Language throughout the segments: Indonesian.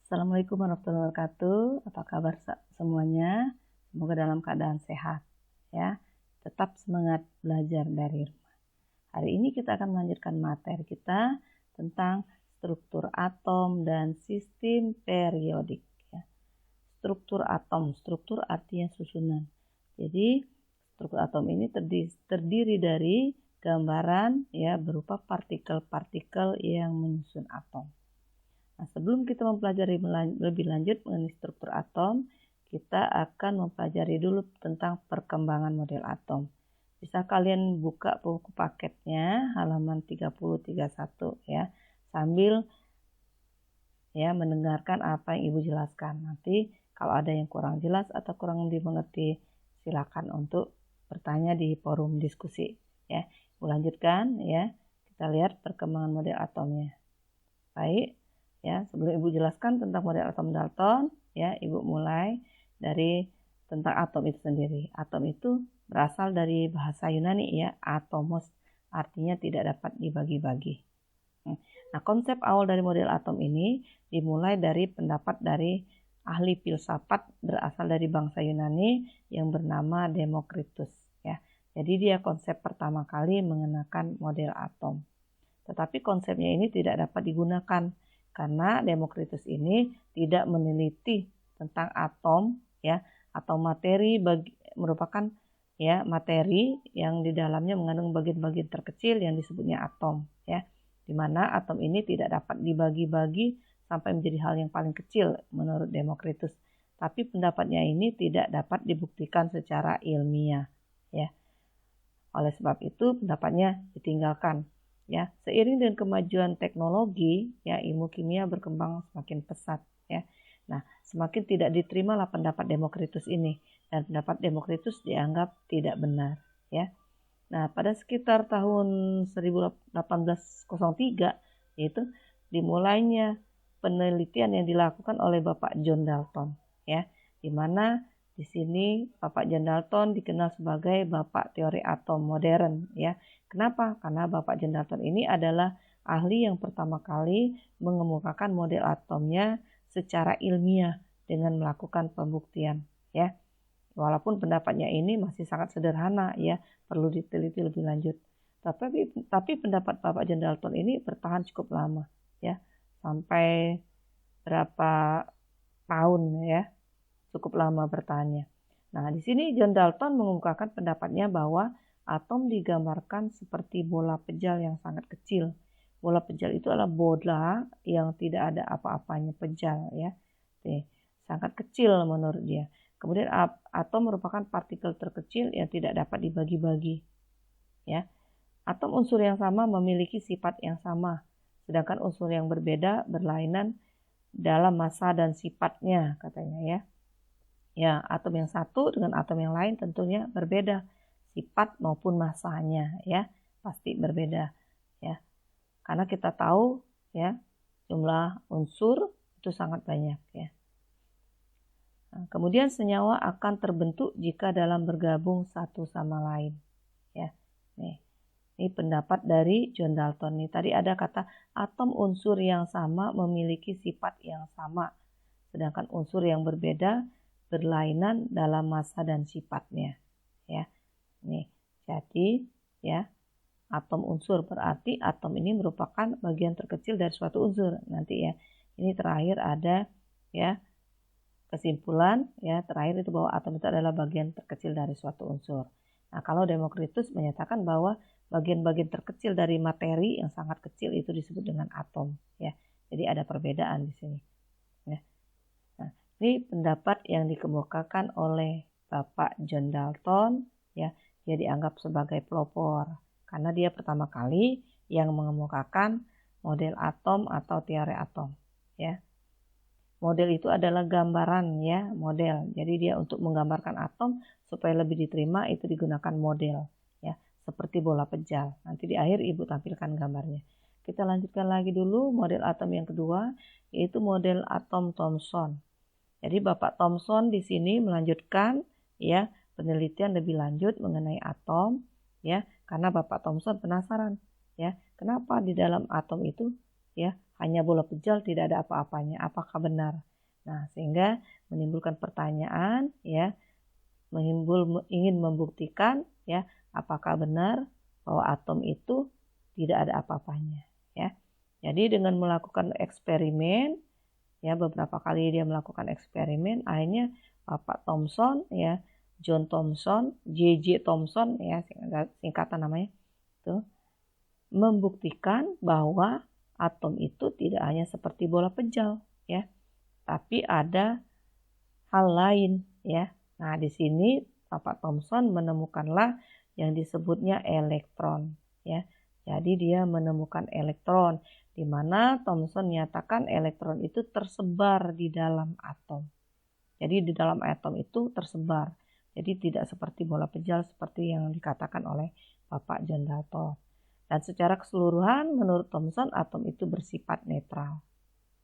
Assalamualaikum warahmatullahi wabarakatuh. Apa kabar semuanya? Semoga dalam keadaan sehat ya. Tetap semangat belajar dari rumah. Hari ini kita akan melanjutkan materi kita tentang struktur atom dan sistem periodik ya. Struktur atom, struktur artinya susunan. Jadi struktur atom ini terdiri dari gambaran ya berupa partikel-partikel yang menyusun atom. Nah, sebelum kita mempelajari lebih lanjut mengenai struktur atom, kita akan mempelajari dulu tentang perkembangan model atom. Bisa kalian buka buku paketnya halaman 30-31 ya, sambil ya mendengarkan apa yang Ibu jelaskan. Nanti kalau ada yang kurang jelas atau kurang dimengerti, silakan untuk bertanya di forum diskusi ya. Ibu lanjutkan ya. Kita lihat perkembangan model atomnya. Baik. Ya, sebelum Ibu jelaskan tentang model atom Dalton, ya, Ibu mulai dari tentang atom itu sendiri. Atom itu berasal dari bahasa Yunani ya, atomos, artinya tidak dapat dibagi-bagi. Nah, konsep awal dari model atom ini dimulai dari pendapat dari ahli filsafat berasal dari bangsa Yunani yang bernama Demokritus ya. Jadi dia konsep pertama kali mengenakan model atom. Tetapi konsepnya ini tidak dapat digunakan karena Demokritus ini tidak meneliti tentang atom ya, atau materi merupakan ya materi yang di dalamnya mengandung bagian-bagian terkecil yang disebutnya atom ya, di mana atom ini tidak dapat dibagi-bagi sampai menjadi hal yang paling kecil menurut Demokritus. Tapi pendapatnya ini tidak dapat dibuktikan secara ilmiah ya. Oleh sebab itu pendapatnya ditinggalkan. Ya, seiring dengan kemajuan teknologi, ya ilmu kimia berkembang semakin pesat, ya. Nah, semakin tidak diterimalah pendapat Demokritus ini dan pendapat Demokritus dianggap tidak benar, ya. Nah, pada sekitar tahun 1803 yaitu dimulainya penelitian yang dilakukan oleh Bapak John Dalton, ya, di mana di sini Bapak John Dalton dikenal sebagai Bapak teori atom modern, ya. Kenapa? Karena Bapak John Dalton ini adalah ahli yang pertama kali mengemukakan model atomnya secara ilmiah dengan melakukan pembuktian, ya. Walaupun pendapatnya ini masih sangat sederhana, ya, perlu diteliti lebih lanjut. Tapi pendapat Bapak John Dalton ini bertahan cukup lama, ya, sampai berapa tahun, ya, cukup lama bertahannya. Nah, di sini John Dalton mengemukakan pendapatnya bahwa atom digambarkan seperti bola pejal yang sangat kecil. Bola pejal itu adalah bola yang tidak ada apa-apanya, pejal ya. Sangat kecil menurut dia. Kemudian atom merupakan partikel terkecil yang tidak dapat dibagi-bagi. Ya. Atom unsur yang sama memiliki sifat yang sama, sedangkan unsur yang berbeda berlainan dalam massa dan sifatnya katanya ya. Ya, atom yang satu dengan atom yang lain tentunya berbeda. Sifat maupun massanya ya pasti berbeda ya, karena kita tahu ya jumlah unsur itu sangat banyak ya. Nah, kemudian senyawa akan terbentuk jika dalam bergabung satu sama lain ya. Ini pendapat dari John Dalton nih. Tadi ada kata atom unsur yang sama memiliki sifat yang sama, sedangkan unsur yang berbeda berlainan dalam massa dan sifatnya ya. Nih, jadi ya atom unsur berarti atom ini merupakan bagian terkecil dari suatu unsur. Nanti ya, ini terakhir ada ya kesimpulan ya terakhir itu bahwa atom itu adalah bagian terkecil dari suatu unsur. Nah, kalau Demokritus menyatakan bahwa bagian-bagian terkecil dari materi yang sangat kecil itu disebut dengan atom ya. Jadi ada perbedaan di sini. Ya. Nah, ini pendapat yang dikemukakan oleh Bapak John Dalton ya. Dia dianggap sebagai pelopor karena dia pertama kali yang mengemukakan model atom atau teori atom ya. Model itu adalah gambaran ya, model. Jadi dia untuk menggambarkan atom supaya lebih diterima itu digunakan model ya, seperti bola pejal. Nanti di akhir Ibu tampilkan gambarnya. Kita lanjutkan lagi dulu model atom yang kedua, yaitu model atom Thomson. Jadi Bapak Thomson di sini melanjutkan ya penelitian lebih lanjut mengenai atom ya, karena Bapak Thomson penasaran ya, kenapa di dalam atom itu ya hanya bola pejal, tidak ada apa-apanya. Apakah benar? Nah, sehingga menimbulkan pertanyaan, ya, ingin membuktikan, ya, apakah benar bahwa atom itu tidak ada apa-apanya, ya. Jadi dengan melakukan eksperimen, ya, beberapa kali dia melakukan eksperimen, akhirnya Bapak Thomson, ya, John Thomson, J.J. Thomson, ya, singkatan namanya, itu membuktikan bahwa atom itu tidak hanya seperti bola pejal, ya, tapi ada hal lain, ya. Nah, di sini Bapak Thomson menemukanlah yang disebutnya elektron, ya. Jadi dia menemukan elektron, di mana Thomson menyatakan elektron itu tersebar di dalam atom. Jadi di dalam atom itu tersebar. Jadi tidak seperti bola pejal seperti yang dikatakan oleh Bapak John Dalton. Dan secara keseluruhan menurut Thomson atom itu bersifat netral,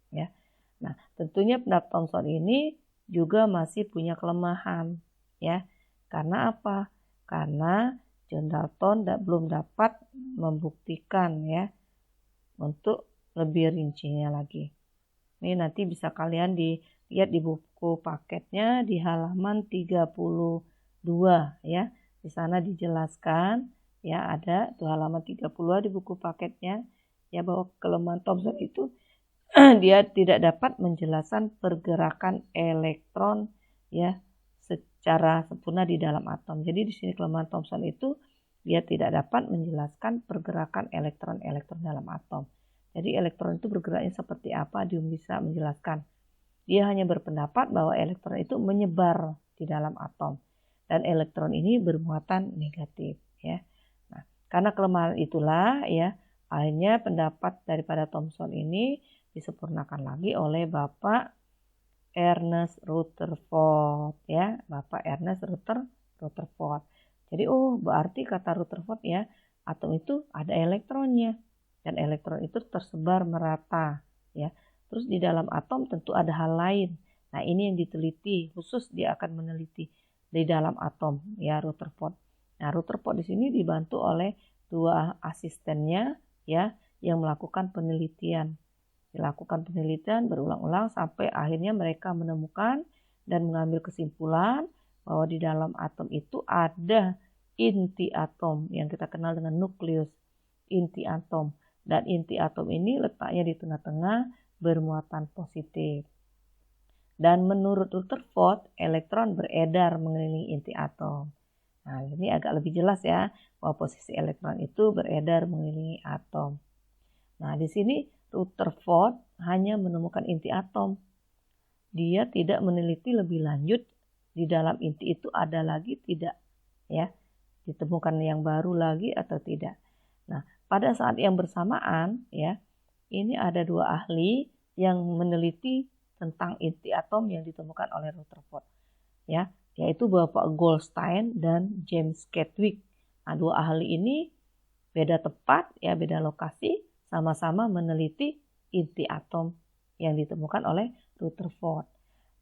ya. Nah, tentunya pendapat Thomson ini juga masih punya kelemahan, ya. Karena apa? Karena John Dalton belum dapat membuktikan, ya, untuk lebih rincinya lagi. Ini nanti bisa kalian dilihat di buku paketnya di halaman 32, ya. Di sana dijelaskan, ya, ada tuh halaman 32 di buku paketnya, ya, bahwa kelemahan Thomson itu dia tidak dapat menjelaskan pergerakan elektron, ya, secara sempurna di dalam atom. Jadi di sini kelemahan Thomson itu dia tidak dapat menjelaskan pergerakan elektron-elektron dalam atom. Jadi elektron itu bergeraknya seperti apa, dia bisa menjelaskan. Dia hanya berpendapat bahwa elektron itu menyebar di dalam atom dan elektron ini bermuatan negatif, ya. Nah, karena kelemahan itulah, ya, akhirnya pendapat daripada Thomson ini disempurnakan lagi oleh Bapak Ernest Rutherford, ya, Bapak Ernest Rutherford. Jadi berarti kata Rutherford, ya, atom itu ada elektronnya dan elektron itu tersebar merata, ya. Terus di dalam atom tentu ada hal lain. Nah, ini yang diteliti, khusus dia akan meneliti di dalam atom, ya, Rutherford. Nah, Rutherford di sini dibantu oleh dua asistennya, ya, yang melakukan penelitian. Dilakukan penelitian berulang-ulang sampai akhirnya mereka menemukan dan mengambil kesimpulan bahwa di dalam atom itu ada inti atom yang kita kenal dengan nukleus inti atom. Dan inti atom ini letaknya di tengah-tengah bermuatan positif. Dan menurut Rutherford, elektron beredar mengelilingi inti atom. Nah, ini agak lebih jelas, ya, bahwa posisi elektron itu beredar mengelilingi atom. Nah, di sini Rutherford hanya menemukan inti atom. Dia tidak meneliti lebih lanjut di dalam inti itu ada lagi tidak, ya, ditemukan yang baru lagi atau tidak. Nah, pada saat yang bersamaan, ya, ini ada dua ahli yang meneliti tentang inti atom yang ditemukan oleh Rutherford, ya, yaitu Bapak Goldstein dan James Chadwick. Nah, dua ahli ini beda tempat, ya, beda lokasi, sama-sama meneliti inti atom yang ditemukan oleh Rutherford.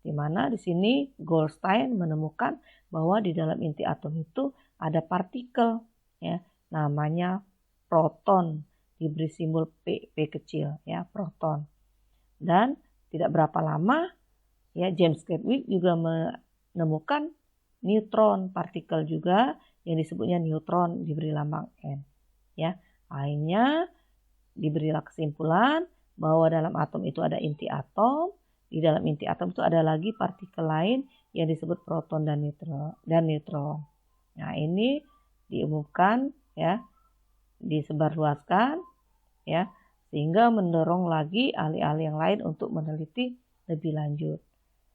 Di mana di sini Goldstein menemukan bahwa di dalam inti atom itu ada partikel, ya, namanya proton, diberi simbol P kecil, ya, proton. Dan tidak berapa lama, ya, James Chadwick juga menemukan neutron, partikel juga yang disebutnya neutron, diberi lambang N, ya. Akhirnya diberilah kesimpulan bahwa dalam atom itu ada inti atom, di dalam inti atom itu ada lagi partikel lain yang disebut proton dan neutron. Nah, ini diumumkan, ya, disebarluaskan, ya, sehingga mendorong lagi ahli-ahli yang lain untuk meneliti lebih lanjut,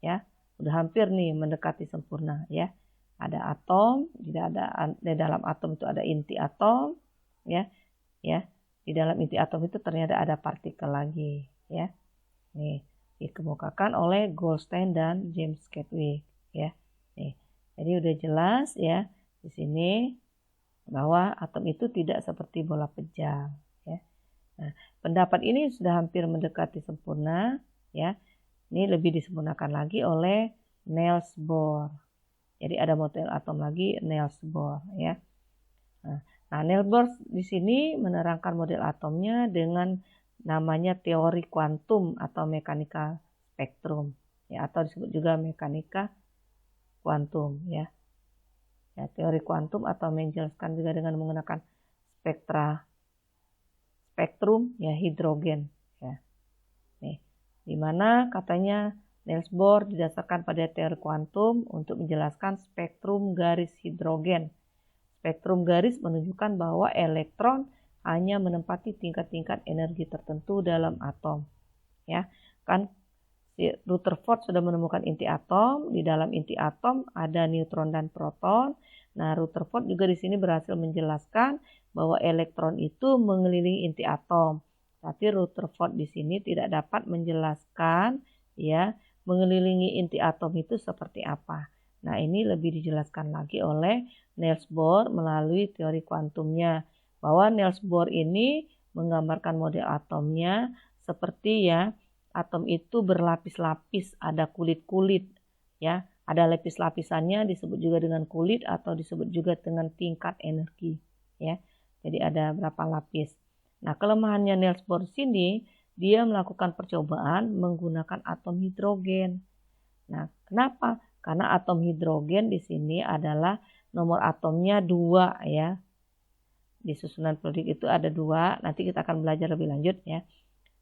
ya. Udah hampir nih mendekati sempurna, ya. Ada atom, di dalam atom itu ada inti atom, ya, ya. Di dalam inti atom itu ternyata ada partikel lagi, ya. Nih, dikemukakan oleh Goldstein dan James Chadwick, ya. Nih, jadi udah jelas, ya, di sini bahwa atom itu tidak seperti bola pejal, ya. Nah, pendapat ini sudah hampir mendekati sempurna, ya. Ini lebih disempurnakan lagi oleh Niels Bohr. Jadi ada model atom lagi, Niels Bohr, ya. Nah, Niels Bohr di sini menerangkan model atomnya dengan namanya teori kuantum atau mekanika spektrum, ya, atau disebut juga mekanika kuantum, ya. Ya, teori kuantum atau menjelaskan juga dengan menggunakan spektrum, ya, hidrogen, ya. Nih, dimana katanya Niels Bohr didasarkan pada teori kuantum untuk menjelaskan spektrum garis hidrogen. Spektrum garis menunjukkan bahwa elektron hanya menempati tingkat-tingkat energi tertentu dalam atom. Ya, kan si Rutherford sudah menemukan inti atom. Di dalam inti atom ada neutron dan proton. Nah, Rutherford juga di sini berhasil menjelaskan bahwa elektron itu mengelilingi inti atom. Tapi Rutherford di sini tidak dapat menjelaskan, ya, mengelilingi inti atom itu seperti apa. Nah, ini lebih dijelaskan lagi oleh Niels Bohr melalui teori kuantumnya. Bahwa Niels Bohr ini menggambarkan model atomnya seperti, ya, atom itu berlapis-lapis, ada kulit-kulit, ya. Ada lapis-lapisannya disebut juga dengan kulit atau disebut juga dengan tingkat energi, ya. Jadi ada berapa lapis. Nah, kelemahannya Niels Bohr sini, dia melakukan percobaan menggunakan atom hidrogen. Nah, kenapa? Karena atom hidrogen di sini adalah nomor atomnya 2, ya. Di susunan periodik itu ada 2. Nanti kita akan belajar lebih lanjut, ya.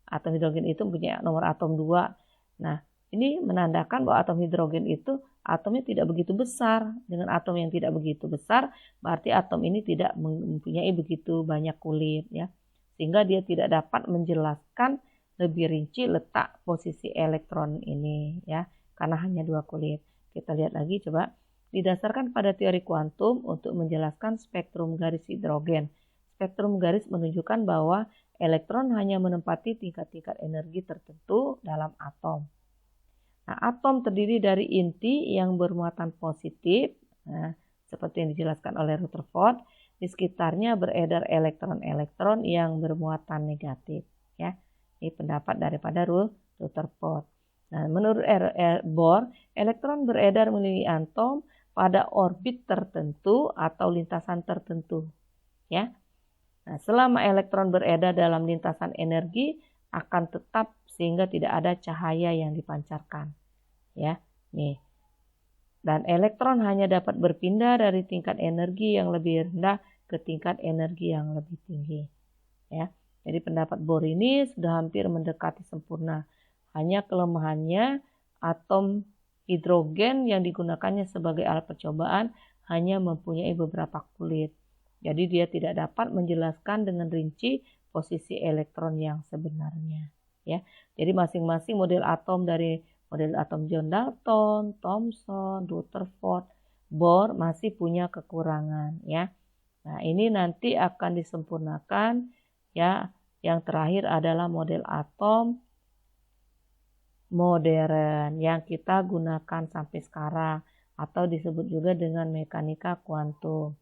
Atom hidrogen itu mempunyai nomor atom 2. Nah, ini menandakan bahwa atom hidrogen itu atomnya tidak begitu besar. Dengan atom yang tidak begitu besar, berarti atom ini tidak mempunyai begitu banyak kulit, ya. Sehingga dia tidak dapat menjelaskan lebih rinci letak posisi elektron ini, ya, karena hanya 2 kulit. Kita lihat lagi coba. Didasarkan pada teori kuantum untuk menjelaskan spektrum garis hidrogen. Spektrum garis menunjukkan bahwa elektron hanya menempati tingkat-tingkat energi tertentu dalam atom. Nah, atom terdiri dari inti yang bermuatan positif, nah, seperti yang dijelaskan oleh Rutherford. Di sekitarnya beredar elektron-elektron yang bermuatan negatif, ya. Ini pendapat daripada Rutherford. Nah, menurut Bohr, elektron beredar mengelilingi atom pada orbit tertentu atau lintasan tertentu, ya. Nah, selama elektron beredar dalam lintasan energi akan tetap sehingga tidak ada cahaya yang dipancarkan, ya. Nih. Dan elektron hanya dapat berpindah dari tingkat energi yang lebih rendah ke tingkat energi yang lebih tinggi, ya. Jadi pendapat Bohr ini sudah hampir mendekati sempurna. Hanya kelemahannya atom hidrogen yang digunakannya sebagai alat percobaan hanya mempunyai beberapa kulit. Jadi dia tidak dapat menjelaskan dengan rinci posisi elektron yang sebenarnya, ya. Jadi masing-masing model atom dari model atom John Dalton, Thomson, Rutherford, Bohr masih punya kekurangan, ya. Nah, ini nanti akan disempurnakan, ya. Yang terakhir adalah model atom modern yang kita gunakan sampai sekarang atau disebut juga dengan mekanika kuantum.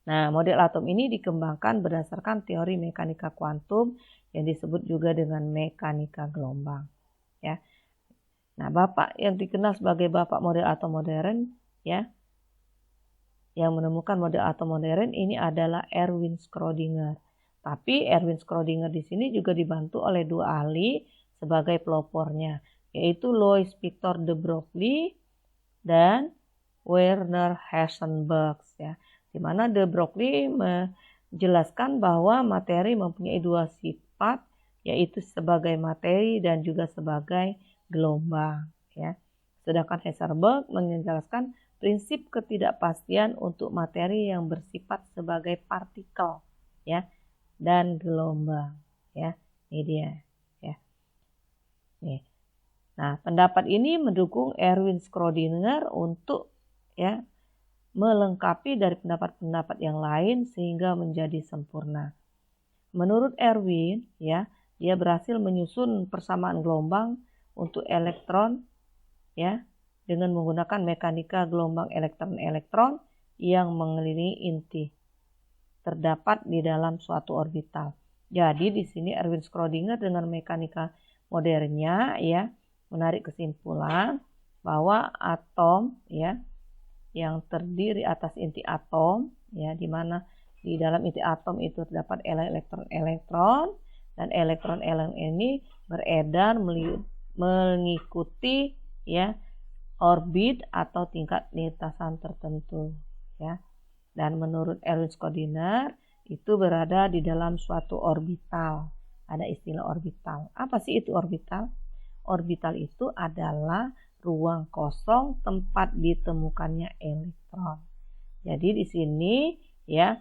Nah, model atom ini dikembangkan berdasarkan teori mekanika kuantum yang disebut juga dengan mekanika gelombang, ya. Nah, bapak yang dikenal sebagai bapak model atom modern, ya, yang menemukan model atom modern ini adalah Erwin Schrödinger. Tapi Erwin Schrödinger di sini juga dibantu oleh 2 ahli sebagai pelopornya, yaitu Louis Victor de Broglie dan Werner Heisenberg, ya. Di mana de Broglie menjelaskan bahwa materi mempunyai 2 sifat, yaitu sebagai materi dan juga sebagai gelombang, ya. Sedangkan Heisenberg menjelaskan prinsip ketidakpastian untuk materi yang bersifat sebagai partikel, ya, dan gelombang, ya. Ini dia, ya. Nih. Nah, pendapat ini mendukung Erwin Schrödinger untuk, ya, melengkapi dari pendapat-pendapat yang lain sehingga menjadi sempurna. Menurut Erwin, ya, dia berhasil menyusun persamaan gelombang untuk elektron, ya, dengan menggunakan mekanika gelombang elektron-elektron yang mengelilingi inti terdapat di dalam suatu orbital. Jadi di sini Erwin Schrödinger dengan mekanika modernnya, ya, menarik kesimpulan bahwa atom, ya, yang terdiri atas inti atom, ya, di mana di dalam inti atom itu terdapat elektron-elektron Dan elektron-elektron ini beredar mengikuti ya orbit atau tingkat lintasan tertentu ya. Dan menurut Erwin Schrödinger itu berada di dalam suatu orbital. Ada istilah orbital. Apa sih itu orbital? Orbital itu adalah ruang kosong tempat ditemukannya elektron. Jadi di sini ya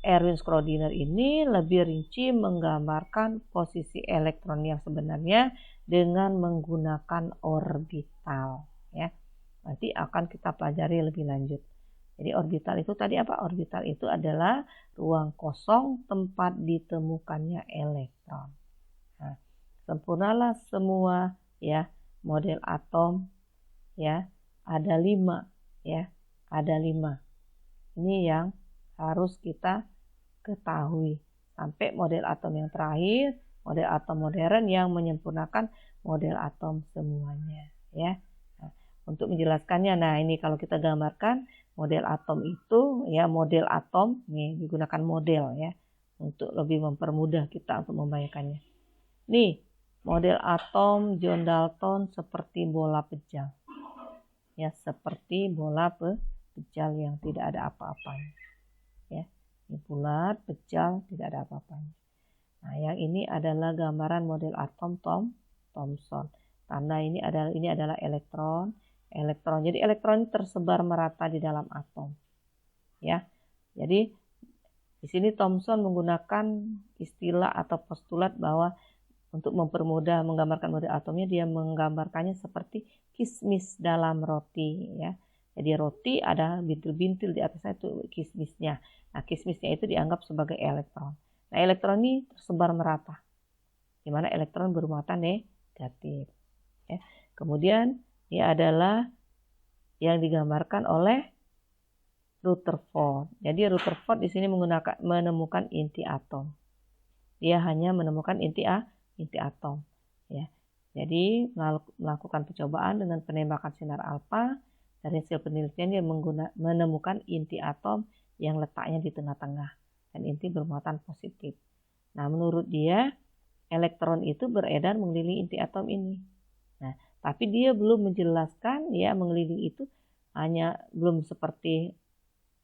Erwin Schrödinger ini lebih rinci menggambarkan posisi elektron yang sebenarnya dengan menggunakan orbital ya. Nanti akan kita pelajari lebih lanjut. Jadi orbital itu tadi apa? Orbital itu adalah ruang kosong tempat ditemukannya elektron. Nah, sempurnalah semua ya model atom ya. Ada 5 ya. Ada 5. Ini yang harus kita ketahui sampai model atom yang terakhir, model atom modern yang menyempurnakan model atom semuanya ya. Nah, untuk menjelaskannya, nah ini kalau kita gambarkan model atom itu ya, model atom nih digunakan model ya untuk lebih mempermudah kita untuk membayangkannya. Nih model atom John Dalton seperti bola pejal ya, seperti bola pejal yang tidak ada apa-apanya ya. Ini bulat, pejal, tidak ada apa-apanya. Nah, yang ini adalah gambaran model atom Thomson. Tanda ini adalah elektron. Jadi elektron tersebar merata di dalam atom. Ya. Jadi di sini Thomson menggunakan istilah atau postulat bahwa untuk mempermudah menggambarkan model atomnya, dia menggambarkannya seperti kismis dalam roti ya. Jadi roti ada bintil-bintil di atasnya, itu kismisnya. Nah, kismisnya itu dianggap sebagai elektron. Nah, elektron ini tersebar merata, di mana elektron bermuatan negatif. Ya. Kemudian ini adalah yang digambarkan oleh Rutherford. Jadi Rutherford di sini menemukan inti atom. Dia hanya menemukan inti atom. Ya. Jadi melakukan percobaan dengan penembakan sinar alfa. Dari hasil penelitian dia menemukan inti atom yang letaknya di tengah-tengah dan inti bermuatan positif. Nah, menurut dia elektron itu beredar mengelilingi inti atom ini. Nah, tapi dia belum menjelaskan ya mengelilingi itu hanya belum seperti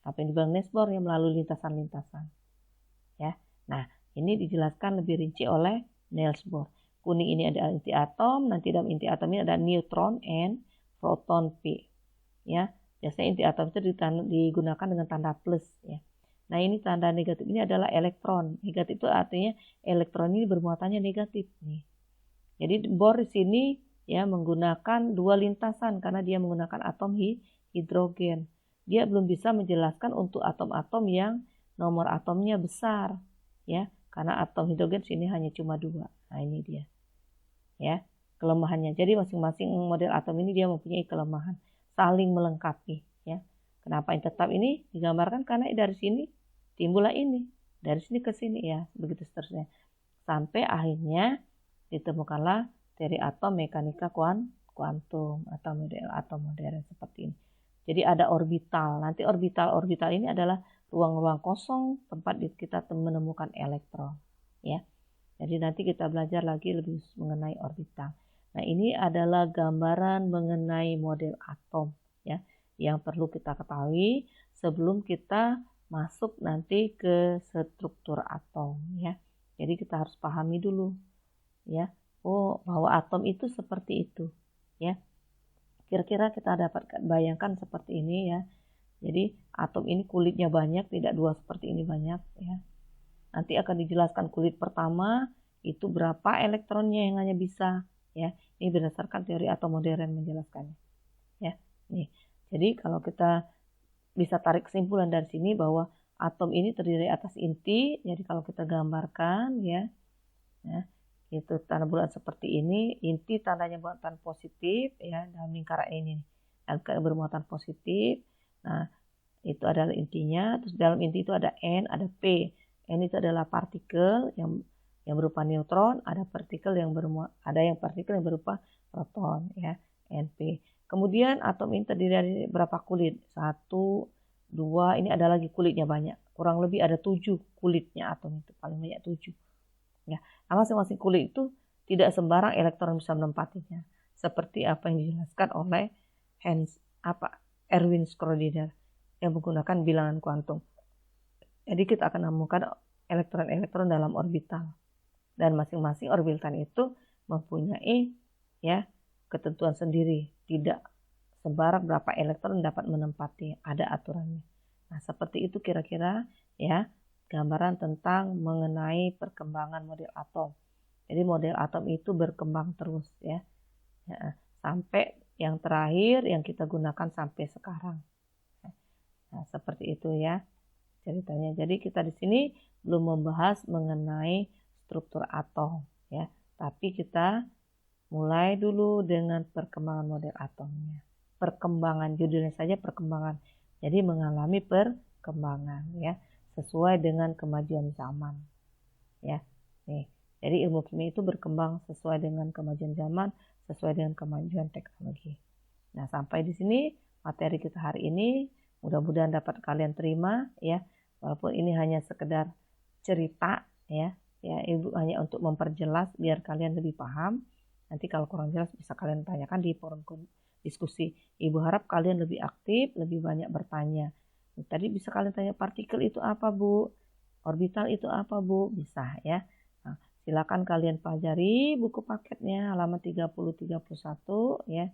apa yang dibilang Niels Bohr yang melalui lintasan-lintasan. Ya. Nah, ini dijelaskan lebih rinci oleh Niels Bohr. Kuning ini ada inti atom, nanti dalam inti atom ini ada neutron and proton P. Ya, biasanya inti atom itu digunakan dengan tanda plus ya. Nah, ini tanda negatif ini adalah elektron. Negatif itu artinya elektron ini bermuatannya negatif nih. Jadi Bohr di sini ya menggunakan 2 lintasan karena dia menggunakan atom hidrogen. Dia belum bisa menjelaskan untuk atom-atom yang nomor atomnya besar ya, karena atom hidrogen sini hanya cuma 2. Nah, ini dia. Ya, kelemahannya. Jadi masing-masing model atom ini dia mempunyai kelemahan, saling melengkapi ya. Kenapa yang tetap ini digambarkan? Karena dari sini timbullah ini, dari sini ke sini ya, begitu seterusnya. Sampai akhirnya ditemukanlah teori atom mekanika kuantum atau model atom modern seperti ini. Jadi ada orbital. Nanti orbital ini adalah ruang-ruang kosong tempat kita menemukan elektron ya. Jadi nanti kita belajar lagi lebih mengenai orbital. Nah, ini adalah gambaran mengenai model atom ya, yang perlu kita ketahui sebelum kita masuk nanti ke struktur atom ya. Jadi kita harus pahami dulu ya, bahwa atom itu seperti itu ya. Kira-kira kita dapat bayangkan seperti ini ya. Jadi atom ini kulitnya banyak, tidak 2 seperti ini banyak ya. Nanti akan dijelaskan kulit pertama itu berapa elektronnya yang hanya bisa ya. Ini berdasarkan teori atom modern menjelaskannya. Ya. Nih. Jadi kalau kita bisa tarik kesimpulan dari sini bahwa atom ini terdiri atas inti. Jadi kalau kita gambarkan ya itu tanda bulat seperti ini, inti tandanya muatan positif ya dalam lingkaran ini. Dan bermuatan positif. Nah, itu adalah intinya. Terus dalam inti itu ada N, ada P. N itu adalah partikel yang berupa neutron, ada partikel yang berupa proton ya, Np. Kemudian atom ini terdiri dari berapa kulit? 1, 2, ini ada lagi kulitnya banyak. Kurang lebih ada 7 kulitnya atom itu, paling banyak 7. Ya, masing-masing kulit itu tidak sembarang elektron bisa menempatinya. Seperti apa yang dijelaskan oleh Erwin Schrödinger yang menggunakan bilangan kuantum. Jadi kita akan menemukan elektron-elektron dalam orbital. Dan masing-masing orbital itu mempunyai ya ketentuan sendiri. Tidak sembarang berapa elektron dapat menempati, ada aturannya. Nah, seperti itu kira-kira ya gambaran tentang mengenai perkembangan model atom. Jadi model atom itu berkembang terus ya sampai yang terakhir yang kita gunakan sampai sekarang. Nah, seperti itu ya ceritanya. Jadi kita di sini belum membahas mengenai struktur atom ya, tapi kita mulai dulu dengan perkembangan model atomnya. Perkembangan, judulnya saja perkembangan. Jadi mengalami perkembangan ya, sesuai dengan kemajuan zaman. Ya. Nih, jadi ilmu kimia itu berkembang sesuai dengan kemajuan zaman, sesuai dengan kemajuan teknologi. Nah, sampai di sini materi kita hari ini. Mudah-mudahan dapat kalian terima ya. Walaupun ini hanya sekedar cerita ya. Ya, Ibu hanya untuk memperjelas biar kalian lebih paham. Nanti kalau kurang jelas bisa kalian tanyakan di forum diskusi. Ibu harap kalian lebih aktif, lebih banyak bertanya. Tadi bisa kalian tanya partikel itu apa, Bu? Orbital itu apa, Bu? Bisa ya. Nah, silakan kalian pelajari buku paketnya halaman 30-31 ya.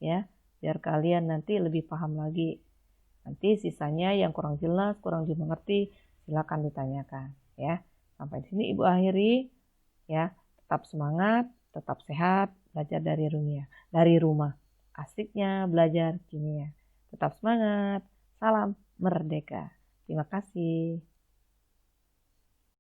Ya, biar kalian nanti lebih paham lagi. Nanti sisanya yang kurang jelas, kurang dimengerti, silakan ditanyakan ya. Sampai di sini Ibu akhiri ya. Tetap semangat, tetap sehat, belajar dari rumah. Asiknya belajar kimia. Tetap semangat. Salam merdeka. Terima kasih.